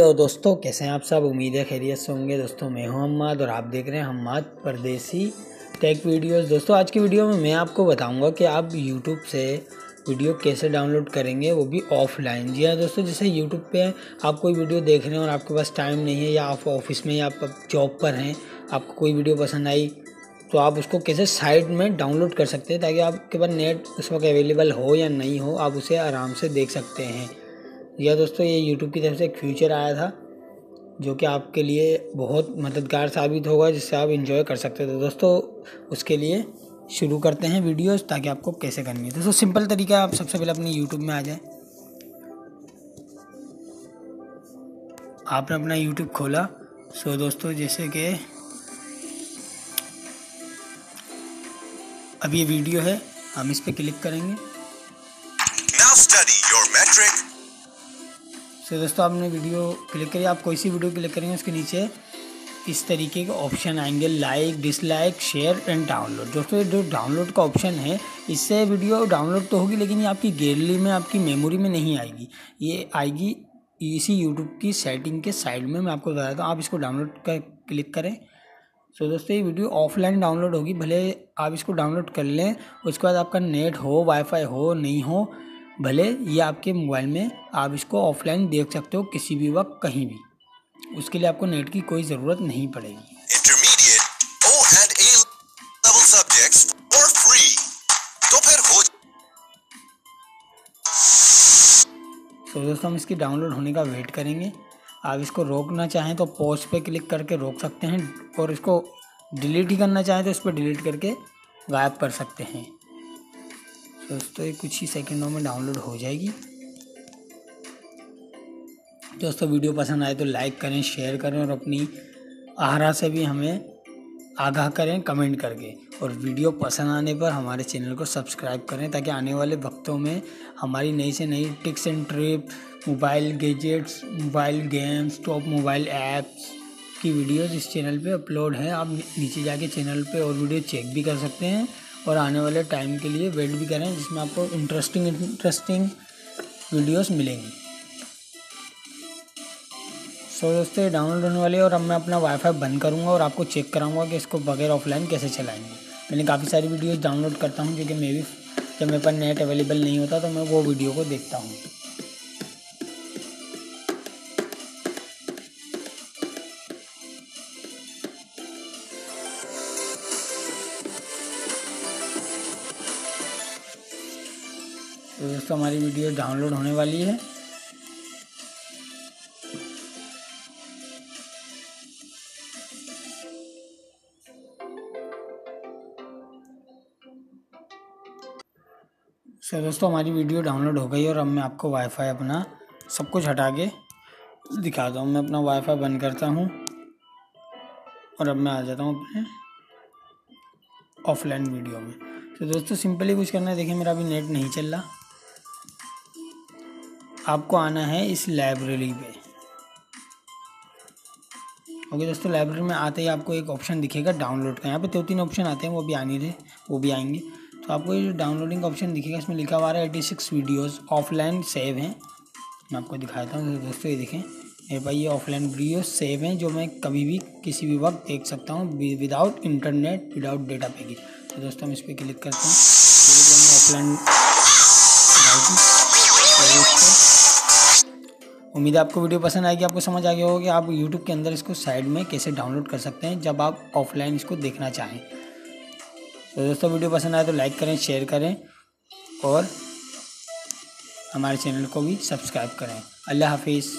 Hello दोस्तों, कैसे हैं आप सब। उम्मीद है खैरियत से होंगे। दोस्तों मैं हूं हम्माद और आप देख रहे हैं हम्माद परदेसी टेक वीडियोस। दोस्तों आज की वीडियो में मैं आपको बताऊंगा कि आप यूट्यूब से वीडियो कैसे डाउनलोड करेंगे, वो भी ऑफलाइन। जी हाँ दोस्तों, जैसे यूट्यूब पे आप कोई वीडियो देख रहे हैं और आपके पास टाइम नहीं है, या आप ऑफिस में या आप जॉब पर हैं, आपको कोई वीडियो पसंद आई तो आप उसको कैसे साइड में डाउनलोड कर सकते हैं, ताकि आपके पास नेट उस वक्त अवेलेबल हो या नहीं हो, आप उसे आराम से देख सकते हैं। या दोस्तों ये यूट्यूब की तरफ से एक फीचर आया था जो कि आपके लिए बहुत मददगार साबित होगा, जिससे आप एंजॉय कर सकते हो। तो दोस्तों उसके लिए शुरू करते हैं वीडियोस, ताकि आपको कैसे करनी है। दोस्तों सिंपल तरीका है, आप सबसे पहले अपने यूट्यूब में आ जाए। आपने अपना यूट्यूब खोला। सो दोस्तों जैसे कि अब ये वीडियो है, हम इस पर क्लिक करेंगे। Now study your metric. सो दोस्तों आपने वीडियो क्लिक करिए। आप कोई सी वीडियो क्लिक करेंगे उसके नीचे इस तरीके के ऑप्शन आएंगे, like, dislike, share and download. दोस्तों ये जो डाउनलोड का ऑप्शन है, इससे वीडियो डाउनलोड तो होगी लेकिन ये आपकी गैलरी में, आपकी मेमोरी में नहीं आएगी। ये आएगी इसी यूट्यूब की सेटिंग के साइड में। मैं आपको बताता हूँ, आप इसको डाउनलोड का क्लिक करें। सो दोस्तों ये वीडियो ऑफलाइन डाउनलोड होगी, भले आप इसको डाउनलोड कर लें, उसके बाद आपका नेट हो, वाईफाई हो, नहीं हो, भले ये आपके मोबाइल में आप इसको ऑफलाइन देख सकते हो किसी भी वक्त, कहीं भी। उसके लिए आपको नेट की कोई ज़रूरत नहीं पड़ेगी। Intermediate O and A level subjects for free. तो फिर हो तो दोस्तों हम इसकी डाउनलोड होने का वेट करेंगे। आप इसको रोकना चाहें तो पॉज पे क्लिक करके रोक सकते हैं, और इसको डिलीट ही करना चाहें तो इस पर डिलीट करके गायब कर सकते हैं। दोस्तों ये कुछ ही सेकंडों में डाउनलोड हो जाएगी। दोस्तों वीडियो पसंद आए तो लाइक करें, शेयर करें, और अपनी आरा से भी हमें आगाह करें कमेंट करके। और वीडियो पसंद आने पर हमारे चैनल को सब्सक्राइब करें, ताकि आने वाले वक्तों में हमारी नई से नई tips and trip, mobile gadgets, mobile games, top mobile apps की वीडियोस इस चैनल पे अपलोड है। आप नीचे जाके चैनल पे और वीडियो चेक भी कर सकते हैं, और आने वाले टाइम के लिए वेट भी करें, जिसमें आपको इंटरेस्टिंग वीडियोस मिलेंगी। सो दोस्तों ये डाउनलोड होने वाली है, और अब मैं अपना वाईफाई बंद करूंगा और आपको चेक कराऊंगा कि इसको बगैर ऑफलाइन कैसे चलाएंगे। मैंने काफ़ी सारी वीडियोस डाउनलोड करता हूं, क्योंकि मैं भी जब मेरे पास नेट अवेलेबल नहीं होता तो मैं वो वीडियो को देखता हूं। तो दोस्तों हमारी वीडियो डाउनलोड होने वाली है। सो दोस्तों हमारी वीडियो डाउनलोड हो गई, और अब मैं आपको वाईफाई अपना सब कुछ हटा के दिखाता हूँ। मैं अपना वाईफाई बंद करता हूँ, और अब मैं आ जाता हूँ अपने ऑफलाइन वीडियो में। तो दोस्तों सिंपली कुछ करना है। देखिए मेरा अभी नेट नहीं चल रहा। आपको आना है इस लाइब्रेरी पे। ओके दोस्तों, लाइब्रेरी में आते ही आपको एक ऑप्शन दिखेगा डाउनलोड का। यहाँ पे 2-3 ऑप्शन आते हैं, वो भी आने रहे, वो भी आएंगे। तो आपको ये जो डाउनलोडिंग का ऑप्शन दिखेगा, इसमें लिखा हुआ है 86 वीडियोस ऑफलाइन सेव हैं। मैं आपको दिखाता हूँ। तो दोस्तों ये देखें, मेरे पास ये ऑफलाइन वीडियो सेव हैं, जो मैं कभी भी किसी भी वक्त देख सकता हूँ, without internet, without data package. तो दोस्तों हम इस पर क्लिक करते हैं। ऑफलाइन उम्मीद है आपको वीडियो पसंद आएगी, आपको समझ आ गया होगा कि आप यूट्यूब के अंदर इसको साइड में कैसे डाउनलोड कर सकते हैं जब आप ऑफलाइन इसको देखना चाहें। तो दोस्तों वीडियो पसंद आए तो लाइक करें, शेयर करें, और हमारे चैनल को भी सब्सक्राइब करें। अल्लाह हाफिज़।